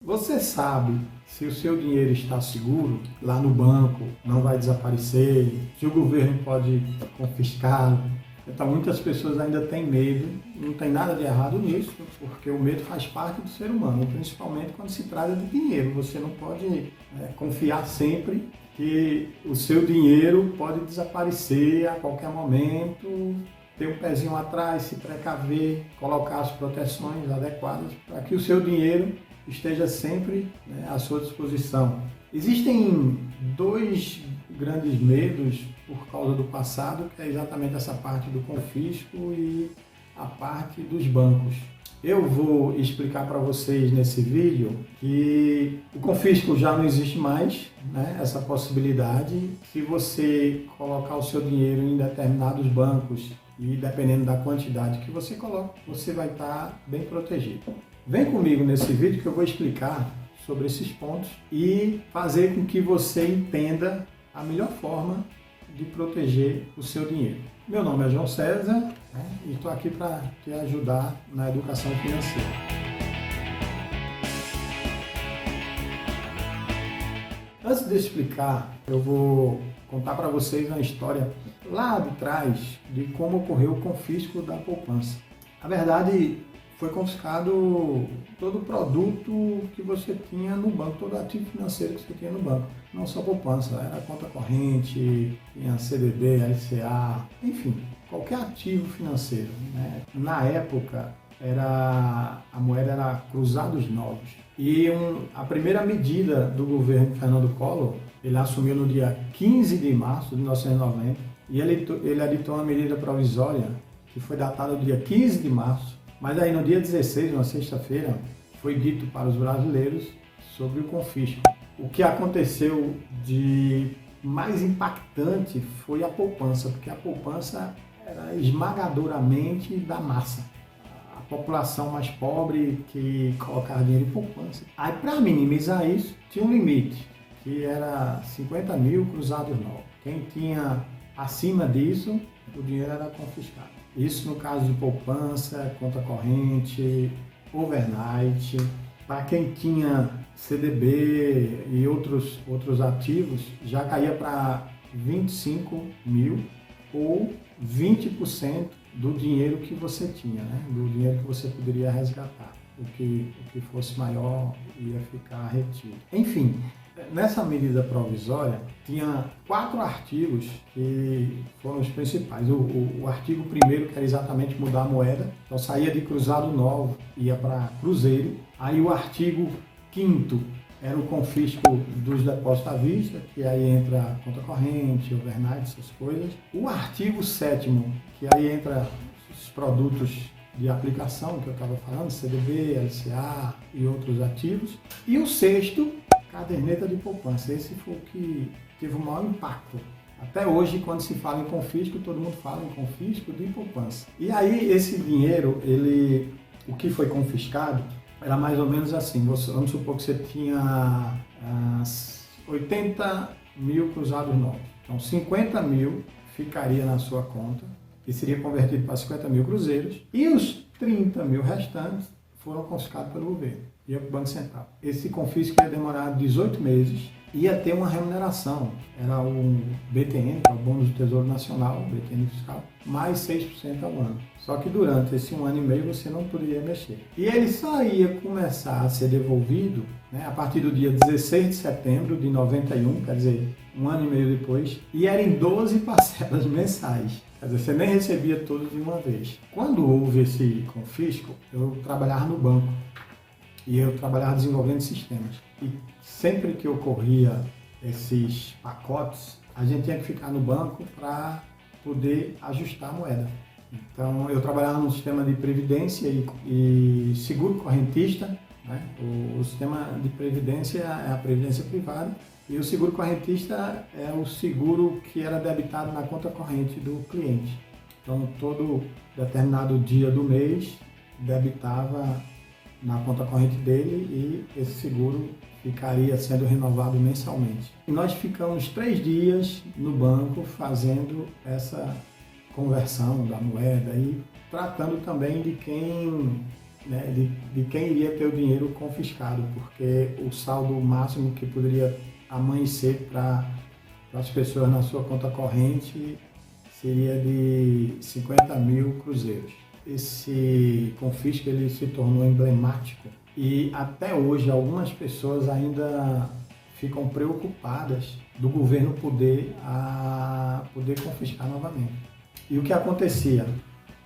Você sabe se o seu dinheiro está seguro lá no banco, não vai desaparecer, se o governo pode confiscá-lo? Então muitas pessoas ainda têm medo, não tem nada de errado nisso, porque o medo faz parte do ser humano, principalmente quando se trata de dinheiro. Você não pode confiar sempre que o seu dinheiro pode desaparecer a qualquer momento. Ter um pezinho atrás, se precaver, colocar as proteções adequadas para que o seu dinheiro esteja sempre à sua disposição. Existem dois grandes medos por causa do passado, que é exatamente essa parte do confisco e a parte dos bancos. Eu vou explicar para vocês nesse vídeo que o confisco já não existe mais, essa possibilidade. Se você colocar o seu dinheiro em determinados bancos e dependendo da quantidade que você coloca, você vai estar bem protegido. Vem comigo nesse vídeo que eu vou explicar sobre esses pontos e fazer com que você entenda a melhor forma de proteger o seu dinheiro. Meu nome é João César e estou aqui para te ajudar na educação financeira. Antes de explicar, eu vou contar para vocês uma história lá de trás de como ocorreu o confisco da poupança. Na verdade, foi confiscado todo o produto que você tinha no banco, todo ativo financeiro que você tinha no banco. Não só poupança, era conta corrente, tinha CDB, LCA, enfim, qualquer ativo financeiro. Na época, a moeda era cruzados novos. E a primeira medida do governo Fernando Collor, ele assumiu no dia 15 de março de 1990, e ele editou uma medida provisória que foi datada no dia 15 de março. Mas aí no dia 16, na sexta-feira, foi dito para os brasileiros sobre o confisco. O que aconteceu de mais impactante foi a poupança, porque a poupança era esmagadoramente da massa. A população mais pobre que colocava dinheiro em poupança. Aí para minimizar isso, tinha um limite, que era 50 mil cruzados novos. Quem tinha acima disso, o dinheiro era confiscado. Isso no caso de poupança, conta corrente, overnight. Para quem tinha CDB e outros ativos, já caía para 25 mil ou 20% do dinheiro que você tinha, do dinheiro que você poderia resgatar. O que fosse maior ia ficar retido. Enfim, nessa medida provisória, tinha 4 artigos que foram os principais. O artigo 1º, que era exatamente mudar a moeda, então saía de cruzado novo, ia para cruzeiro. Aí o artigo 5º era o confisco dos depósitos à vista, que aí entra conta corrente, overnight, essas coisas. O artigo 7º, que aí entra os produtos de aplicação que eu estava falando, CDB, LCA e outros ativos. E o 6º, caderneta de poupança. Esse foi o que teve o maior impacto. Até hoje, quando se fala em confisco, todo mundo fala em confisco de poupança. E aí, esse dinheiro, o que foi confiscado, era mais ou menos assim. Vamos supor que você tinha 80 mil cruzados novos. Então, 50 mil ficaria na sua conta e seria convertido para 50 mil cruzeiros. E os 30 mil restantes foram confiscados pelo governo. Ia para o Banco Central. Esse confisco ia demorar 18 meses, ia ter uma remuneração, era o BTN, que é o Bônus do Tesouro Nacional, o BTN fiscal, mais 6% ao ano. Só que durante esse 1 ano e meio você não poderia mexer. E ele só ia começar a ser devolvido a partir do dia 16 de setembro de 91, quer dizer, 1 ano e meio depois, e era em 12 parcelas mensais. Quer dizer, você nem recebia tudo de uma vez. Quando houve esse confisco, eu trabalhava no banco. E eu trabalhava desenvolvendo sistemas. E sempre que ocorria esses pacotes, a gente tinha que ficar no banco para poder ajustar a moeda. Então, eu trabalhava no sistema de previdência e seguro correntista. O sistema de previdência é a previdência privada e o seguro correntista é o seguro que era debitado na conta corrente do cliente. Então, todo determinado dia do mês debitava na conta corrente dele e esse seguro ficaria sendo renovado mensalmente. E nós ficamos 3 dias no banco fazendo essa conversão da moeda e tratando também de quem né, de quem iria ter o dinheiro confiscado, porque o saldo máximo que poderia amanhecer para as pessoas na sua conta corrente seria de 50 mil cruzeiros. Esse confisco ele se tornou emblemático e até hoje algumas pessoas ainda ficam preocupadas do governo poder confiscar novamente. E o que acontecia?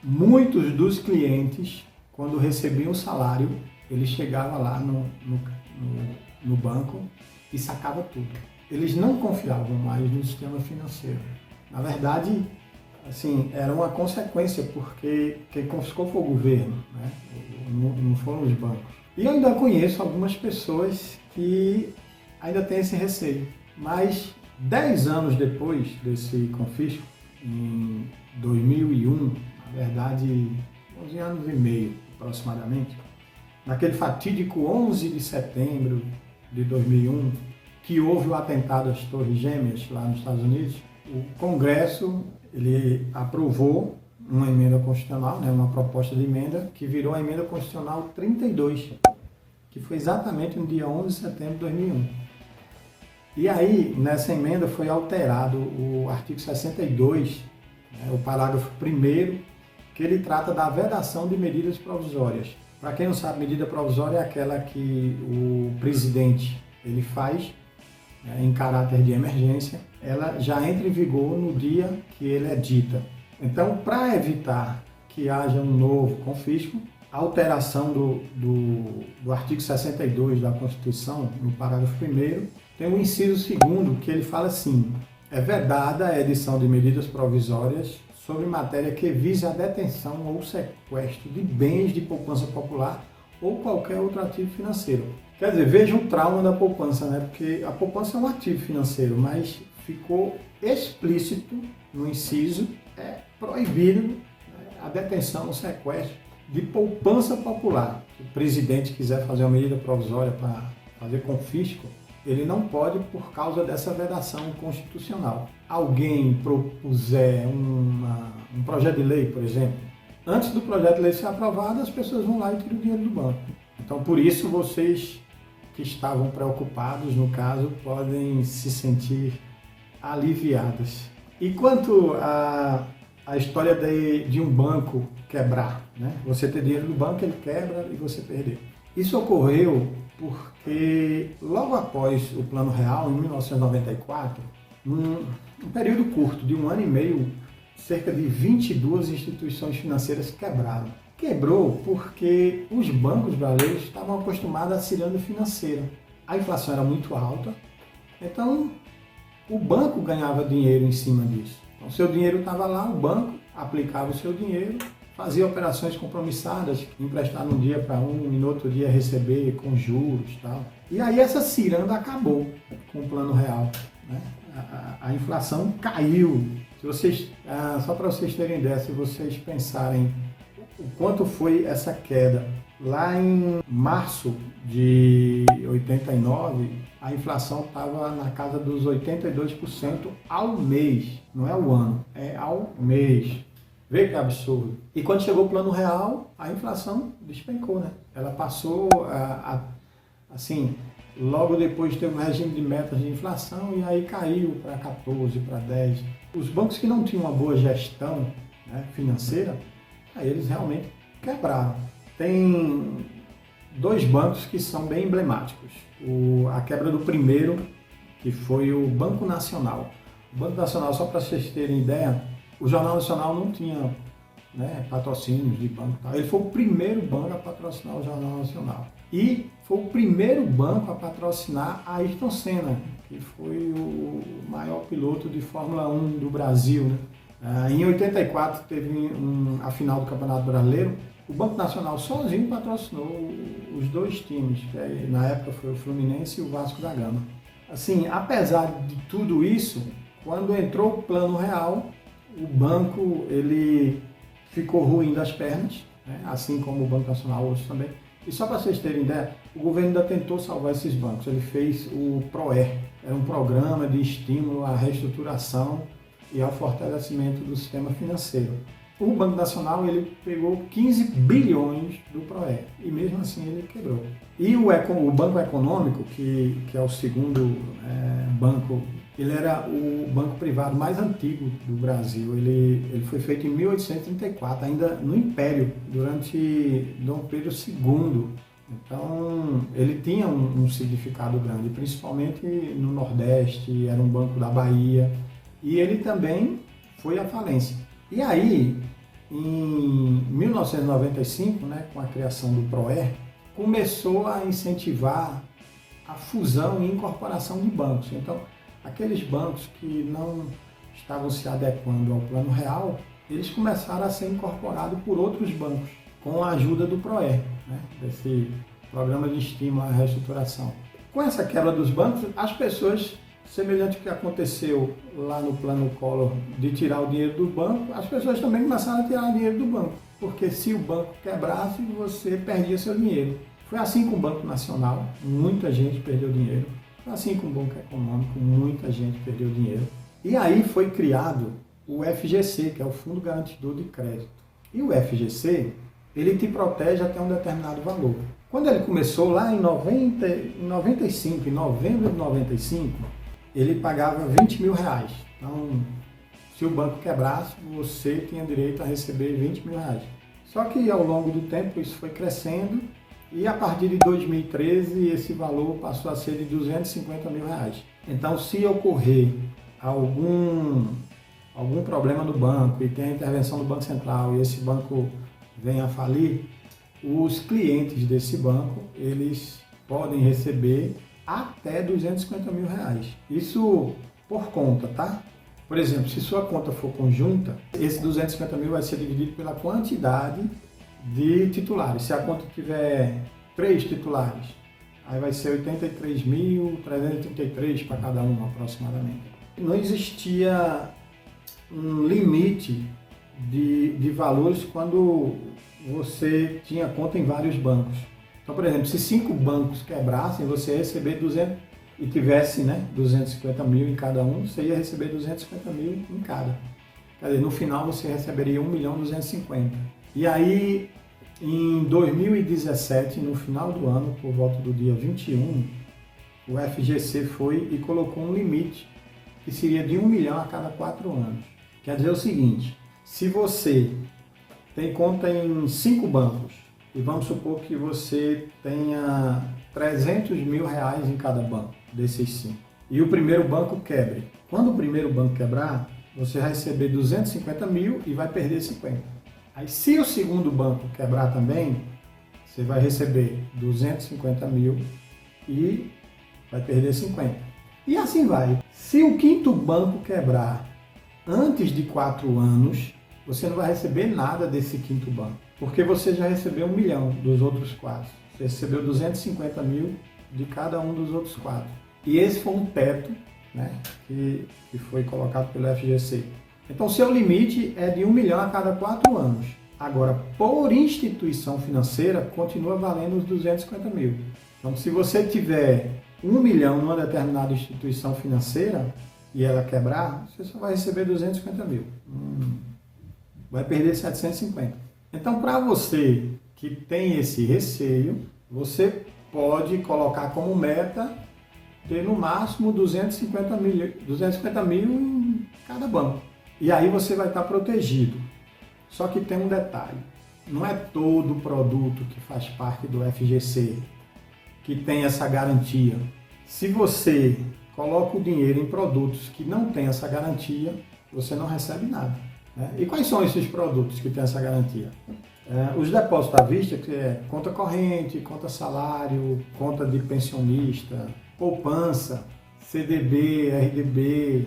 Muitos dos clientes, quando recebiam o salário, eles chegavam lá no banco e sacavam tudo. Eles não confiavam mais no sistema financeiro. Na verdade, assim, era uma consequência, porque quem confiscou foi o governo, né? Não foram os bancos. E eu ainda conheço algumas pessoas que ainda têm esse receio. Mas 10 anos depois desse confisco, em 2001, na verdade 11 anos e meio aproximadamente, naquele fatídico 11 de setembro de 2001, que houve o atentado às Torres Gêmeas lá nos Estados Unidos, o Congresso ele aprovou uma emenda constitucional, né, uma proposta de emenda, que virou a emenda constitucional 32, que foi exatamente no dia 11 de setembro de 2001. E aí, nessa emenda foi alterado o artigo 62, né, o parágrafo 1º, que ele trata da vedação de medidas provisórias. Para quem não sabe, medida provisória é aquela que o presidente ele faz, né, em caráter de emergência, ela já entra em vigor no dia que ele é dita. Então, para evitar que haja um novo confisco, a alteração do artigo 62 da Constituição, no parágrafo 1º, tem o inciso 2º, que ele fala assim: é vedada a edição de medidas provisórias sobre matéria que vise a detenção ou sequestro de bens de poupança popular ou qualquer outro ativo financeiro. Quer dizer, veja o trauma da poupança, né? Porque a poupança é um ativo financeiro, mas ficou explícito no inciso, é proibido, né, a detenção ou sequestro de poupança popular. Se o presidente quiser fazer uma medida provisória para fazer confisco, ele não pode por causa dessa vedação constitucional. Alguém propuser um projeto de lei, por exemplo, antes do projeto de lei ser aprovado, as pessoas vão lá e tiram o dinheiro do banco. Então, por isso, vocês que estavam preocupados, no caso, podem se sentir aliviados. E quanto à história de um banco quebrar, né? Você ter dinheiro do banco, ele quebra e você perder. Isso ocorreu porque logo após o Plano Real, em 1994, num período curto de 1 ano e meio, cerca de 22 instituições financeiras quebraram. Quebrou porque os bancos brasileiros estavam acostumados à ciranda financeira. A inflação era muito alta, então o banco ganhava dinheiro em cima disso. Então, seu dinheiro estava lá, o banco aplicava o seu dinheiro, fazia operações compromissadas, emprestar num dia para um e no outro dia receber com juros e tal. E aí essa ciranda acabou com o Plano Real, né? A inflação caiu. Se vocês, só para vocês terem ideia, se vocês pensarem o quanto foi essa queda, lá em março de 89, a inflação estava na casa dos 82% ao mês, não é ao ano, é ao mês. Vê que absurdo. E quando chegou o Plano Real, a inflação despencou, né? Ela passou assim, logo depois teve um regime de metas de inflação e aí caiu para 14, para 10. Os bancos que não tinham uma boa gestão, né, financeira, aí eles realmente quebraram. Tem 2 bancos que são bem emblemáticos. A quebra do primeiro, que foi o Banco Nacional. O Banco Nacional, só para vocês terem ideia, o Jornal Nacional não tinha, né, patrocínios de banco. Ele foi o primeiro banco a patrocinar o Jornal Nacional. E foi o primeiro banco a patrocinar a Ayrton Senna, que foi o maior piloto de Fórmula 1 do Brasil, né? Em 84 teve a final do Campeonato Brasileiro. O Banco Nacional sozinho patrocinou os 2 times, que na época foi o Fluminense e o Vasco da Gama. Assim, apesar de tudo isso, quando entrou o Plano Real, o banco ele ficou ruim das pernas, né? Assim como o Banco Nacional hoje também. E só para vocês terem ideia, o governo ainda tentou salvar esses bancos. Ele fez o PROER, era um programa de estímulo à reestruturação e ao fortalecimento do sistema financeiro. o Banco Nacional ele pegou 15 bilhões do PROER e mesmo assim ele quebrou. E o Banco Econômico, que é o segundo banco, ele era o banco privado mais antigo do Brasil. Ele foi feito em 1834, ainda no Império, durante Dom Pedro II. Então, ele tinha um significado grande, principalmente no Nordeste, era um banco da Bahia, e ele também foi à falência. E aí, em 1995, com a criação do PROER, começou a incentivar a fusão e incorporação de bancos. Então, aqueles bancos que não estavam se adequando ao Plano Real, eles começaram a ser incorporados por outros bancos, com a ajuda do PROER, desse Programa de Estímulo à Reestruturação. Com essa quebra dos bancos, as pessoas, semelhante ao que aconteceu lá no Plano Collor de tirar o dinheiro do banco, as pessoas também começaram a tirar o dinheiro do banco, porque se o banco quebrasse, você perdia seu dinheiro. Foi assim com o Banco Nacional, muita gente perdeu dinheiro. Foi assim com o Banco Econômico, muita gente perdeu dinheiro. E aí foi criado o FGC, que é o Fundo Garantidor de Crédito. E o FGC, ele te protege até um determinado valor. Quando ele começou lá em 95, em novembro de 95, ele pagava 20 mil reais. Então, se o banco quebrasse, você tinha direito a receber 20 mil reais. Só que ao longo do tempo isso foi crescendo e a partir de 2013 esse valor passou a ser de 250 mil reais. Então, se ocorrer algum problema no banco e tem a intervenção do Banco Central e esse banco venha a falir, os clientes desse banco, eles podem receber até 250 mil reais. Isso por conta, tá? Por exemplo, se sua conta for conjunta, esse 250 mil vai ser dividido pela quantidade de titulares. Se a conta tiver 3 titulares, aí vai ser 83.333 para cada um aproximadamente. Não existia um limite de valores quando você tinha conta em vários bancos. Então, por exemplo, se 5 bancos quebrassem, você ia receber 200 e tivesse 250 mil em cada um, você ia receber 250 mil em cada. Quer dizer, no final você receberia 1.250.000. E aí, em 2017, no final do ano, por volta do dia 21, o FGC foi e colocou um limite que seria de 1 milhão a cada 4 anos. Quer dizer o seguinte, se você tem conta em 5 bancos, e vamos supor que você tenha 300 mil reais em cada banco, desses 5, e o primeiro banco quebre. Quando o primeiro banco quebrar, você vai receber 250 mil e vai perder 50. Aí se o segundo banco quebrar também, você vai receber 250 mil e vai perder 50. E assim vai. Se o quinto banco quebrar antes de 4 anos, você não vai receber nada desse quinto banco, porque você já recebeu 1 milhão dos outros 4. Você recebeu 250 mil de cada um dos outros 4. E esse foi um teto, que foi colocado pelo FGC. Então, seu limite é de 1 milhão a cada 4 anos. Agora, por instituição financeira, continua valendo os 250 mil. Então, se você tiver 1 milhão numa determinada instituição financeira e ela quebrar, você só vai receber 250 mil. Vai perder 750. Então, para você que tem esse receio, você pode colocar como meta ter no máximo 250 mil em cada banco. E aí você vai estar protegido. Só que tem um detalhe, não é todo produto que faz parte do FGC que tem essa garantia. Se você coloca o dinheiro em produtos que não tem essa garantia, você não recebe nada. E quais são esses produtos que têm essa garantia? Os depósitos à vista, que é conta corrente, conta salário, conta de pensionista, poupança, CDB, RDB,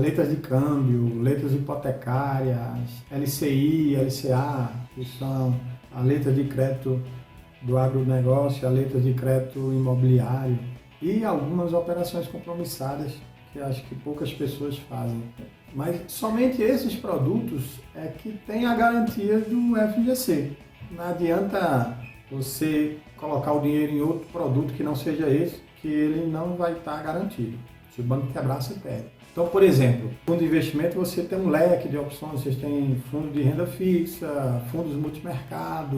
letras de câmbio, letras hipotecárias, LCI, LCA, que são a letra de crédito do agronegócio, a letra de crédito imobiliário e algumas operações compromissadas que acho que poucas pessoas fazem. Mas somente esses produtos é que tem a garantia do FGC. Não adianta você colocar o dinheiro em outro produto que não seja esse, que ele não vai estar garantido. Se o banco quebrar, você perde. Então, por exemplo, fundo de investimento, você tem um leque de opções, você tem fundo de renda fixa, fundos multimercado,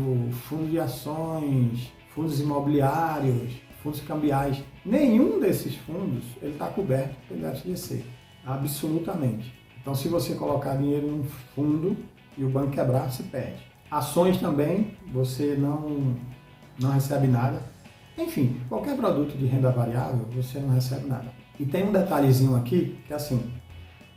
fundos de ações, fundos imobiliários, fundos cambiais. Nenhum desses fundos está coberto pelo FGC, absolutamente. Então, se você colocar dinheiro num fundo e o banco quebrar, você perde. Ações também, você não recebe nada. Enfim, qualquer produto de renda variável, você não recebe nada. E tem um detalhezinho aqui, que é assim,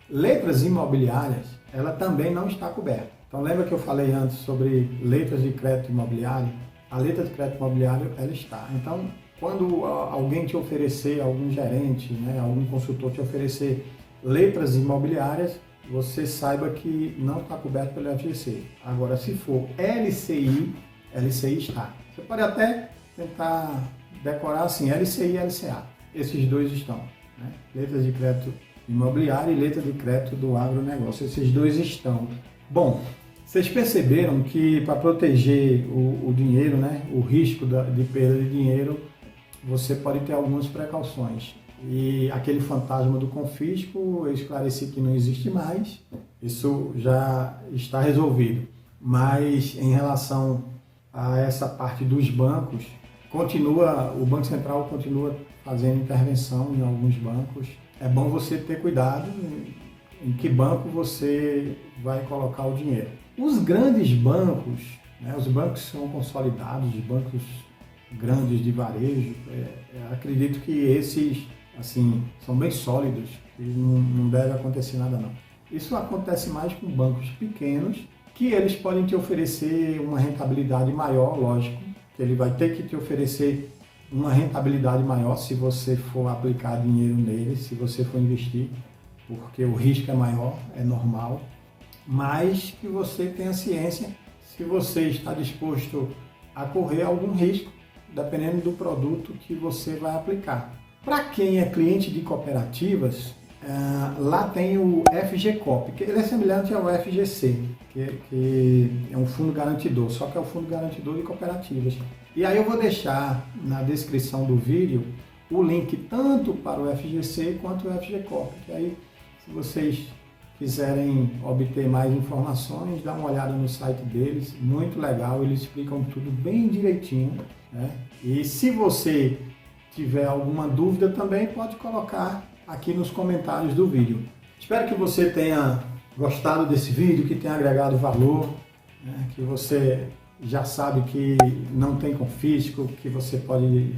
letras imobiliárias, ela também não está coberta. Então lembra que eu falei antes sobre letras de crédito imobiliário? A letra de crédito imobiliário, ela está. Então, quando alguém te oferecer, algum gerente, né, algum consultor te oferecer letras imobiliárias, você saiba que não está coberto pelo FGC. Agora, se for LCI, LCI está. Você pode até tentar decorar assim, LCI e LCA. Esses dois estão. Né? Letras de crédito imobiliário e letra de crédito do agronegócio. Esses dois estão. Bom, vocês perceberam que para proteger o dinheiro, né, o risco de perda de dinheiro, você pode ter algumas precauções. E aquele fantasma do confisco, eu esclareci que não existe mais, isso já está resolvido. Mas em relação a essa parte dos bancos, o Banco Central continua fazendo intervenção em alguns bancos. É bom você ter cuidado em que banco você vai colocar o dinheiro. Os grandes bancos, né, os bancos são consolidados, os bancos grandes de varejo, acredito que esses assim, são bem sólidos e não deve acontecer nada não. Isso acontece mais com bancos pequenos, que eles podem te oferecer uma rentabilidade maior, lógico, que ele vai ter que te oferecer uma rentabilidade maior se você for aplicar dinheiro neles, se você for investir, porque o risco é maior, é normal, mas que você tenha ciência se você está disposto a correr algum risco, dependendo do produto que você vai aplicar. Para quem é cliente de cooperativas, lá tem o FGCOP, que ele é semelhante ao FGC, que é um fundo garantidor, só que é o fundo garantidor de cooperativas. E aí eu vou deixar na descrição do vídeo o link tanto para o FGC quanto o FGCOP, que aí se vocês quiserem obter mais informações, dá uma olhada no site deles, muito legal, eles explicam tudo bem direitinho, né? E se você tiver alguma dúvida também pode colocar aqui nos comentários do vídeo. Espero que você tenha gostado desse vídeo, que tenha agregado valor, né? Que você já sabe que não tem confisco, que você pode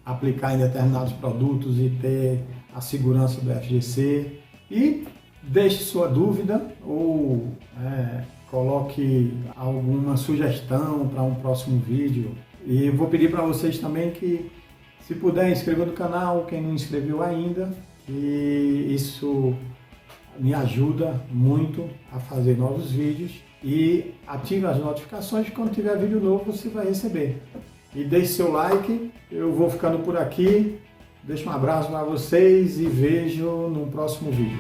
aplicar em determinados produtos e ter a segurança do FGC. E deixe sua dúvida ou coloque alguma sugestão para um próximo vídeo. E vou pedir para vocês também que, se puder, inscreva no canal, quem não inscreveu ainda, que isso me ajuda muito a fazer novos vídeos. E ative as notificações, quando tiver vídeo novo você vai receber. E deixe seu like, eu vou ficando por aqui. Deixo um abraço para vocês e vejo no próximo vídeo.